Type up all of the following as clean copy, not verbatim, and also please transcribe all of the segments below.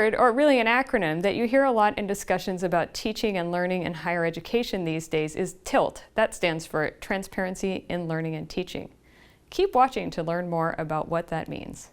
word, or really an acronym, that you hear a lot in discussions about teaching and learning in higher education these days is TILT. That stands for Transparency in Learning and Teaching. Keep watching to learn more about what that means.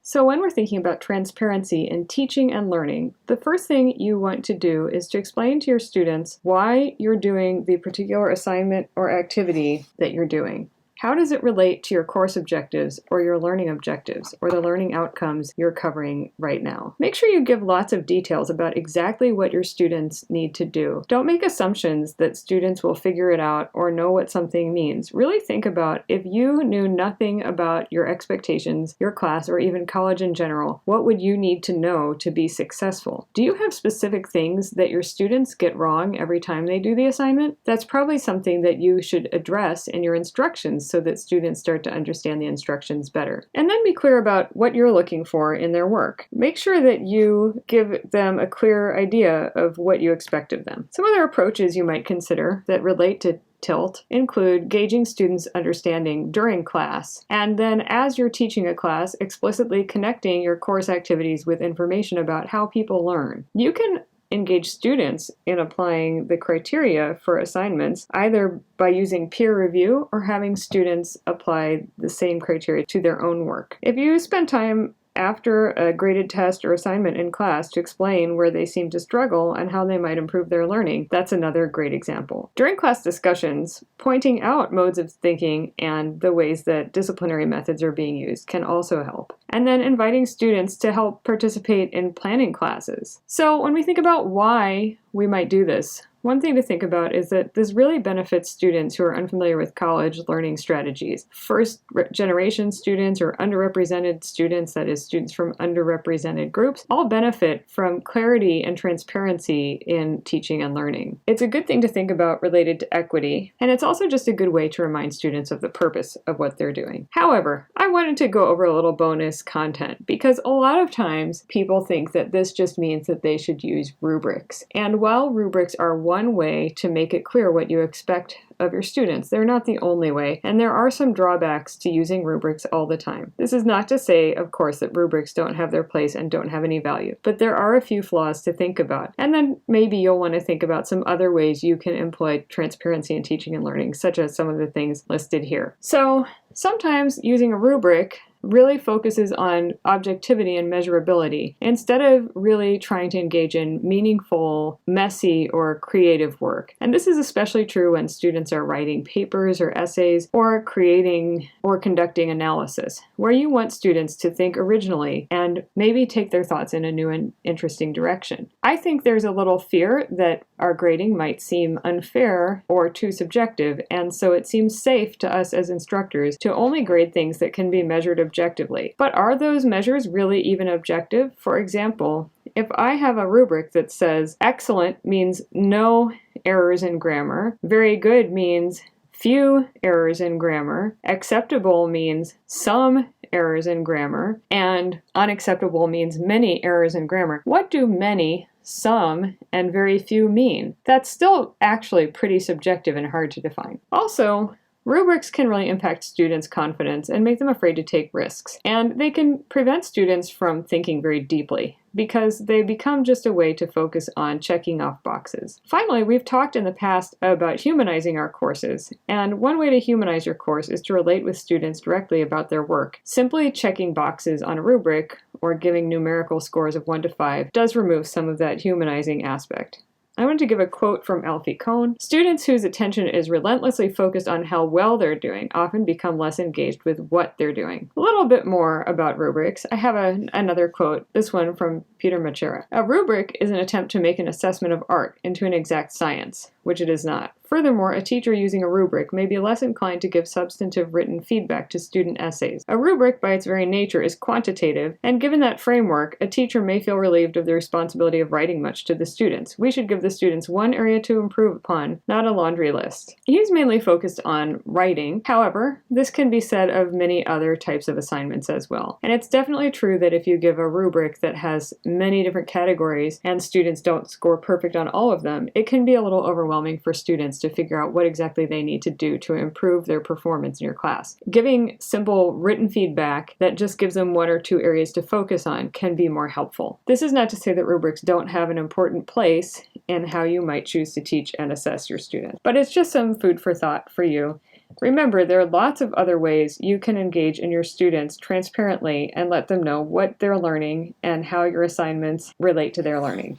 So when we're thinking about transparency in teaching and learning, the first thing you want to do is to explain to your students why you're doing the particular assignment or activity that you're doing. How does it relate to your course objectives or your learning objectives or the learning outcomes you're covering right now? Make sure you give lots of details about exactly what your students need to do. Don't make assumptions that students will figure it out or know what something means. Really think about, if you knew nothing about your expectations, your class, or even college in general, what would you need to know to be successful? Do you have specific things that your students get wrong every time they do the assignment? That's probably something that you should address in your instructions so that students start to understand the instructions better. And then be clear about what you're looking for in their work. Make sure that you give them a clear idea of what you expect of them. Some other approaches you might consider that relate to TILT include gauging students' understanding during class, and then as you're teaching a class, explicitly connecting your course activities with information about how people learn. You can engage students in applying the criteria for assignments, either by using peer review or having students apply the same criteria to their own work. If you spend time after a graded test or assignment in class to explain where they seem to struggle and how they might improve their learning, that's another great example. During class discussions, pointing out modes of thinking and the ways that disciplinary methods are being used can also help. And then inviting students to help participate in planning classes. So when we think about why we might do this, one thing to think about is that this really benefits students who are unfamiliar with college learning strategies. First generation students or underrepresented students, that is, students from underrepresented groups, all benefit from clarity and transparency in teaching and learning. It's a good thing to think about related to equity, and it's also just a good way to remind students of the purpose of what they're doing. However, I wanted to go over a little bonus content because a lot of times people think that this just means that they should use rubrics. And while rubrics are one way to make it clear what you expect of your students, they're not the only way, and there are some drawbacks to using rubrics all the time. This is not to say, of course, that rubrics don't have their place and don't have any value, but there are a few flaws to think about. And then maybe you'll want to think about some other ways you can employ transparency in teaching and learning, such as some of the things listed here. So sometimes using a rubric really focuses on objectivity and measurability instead of really trying to engage in meaningful, messy, or creative work. And this is especially true when students are writing papers or essays or creating or conducting analysis, where you want students to think originally and maybe take their thoughts in a new and interesting direction. I think there's a little fear that our grading might seem unfair or too subjective, and so it seems safe to us as instructors to only grade things that can be measured objectively. But are those measures really even objective? For example, if I have a rubric that says excellent means no errors in grammar, very good means few errors in grammar, acceptable means some errors in grammar, and unacceptable means many errors in grammar, what do many, some, and very few mean? That's still actually pretty subjective and hard to define. Also, rubrics can really impact students' confidence and make them afraid to take risks. And they can prevent students from thinking very deeply because they become just a way to focus on checking off boxes. Finally, we've talked in the past about humanizing our courses. And one way to humanize your course is to relate with students directly about their work. Simply checking boxes on a rubric or giving numerical scores of 1 to 5 does remove some of that humanizing aspect. I want to give a quote from Alfie Kohn. Students whose attention is relentlessly focused on how well they're doing often become less engaged with what they're doing. A little bit more about rubrics. I have another quote, this one from Peter Machera. A rubric is an attempt to make an assessment of art into an exact science, which it is not. Furthermore, a teacher using a rubric may be less inclined to give substantive written feedback to student essays. A rubric, by its very nature, is quantitative, and given that framework, a teacher may feel relieved of the responsibility of writing much to the students. We should give the students one area to improve upon, not a laundry list. He's mainly focused on writing. However, this can be said of many other types of assignments as well. And it's definitely true that if you give a rubric that has many different categories and students don't score perfect on all of them, it can be a little overwhelming overwhelming for students to figure out what exactly they need to do to improve their performance in your class. Giving simple written feedback that just gives them 1 or 2 areas to focus on can be more helpful. This is not to say that rubrics don't have an important place in how you might choose to teach and assess your students, but it's just some food for thought for you. Remember, there are lots of other ways you can engage in your students transparently and let them know what they're learning and how your assignments relate to their learning.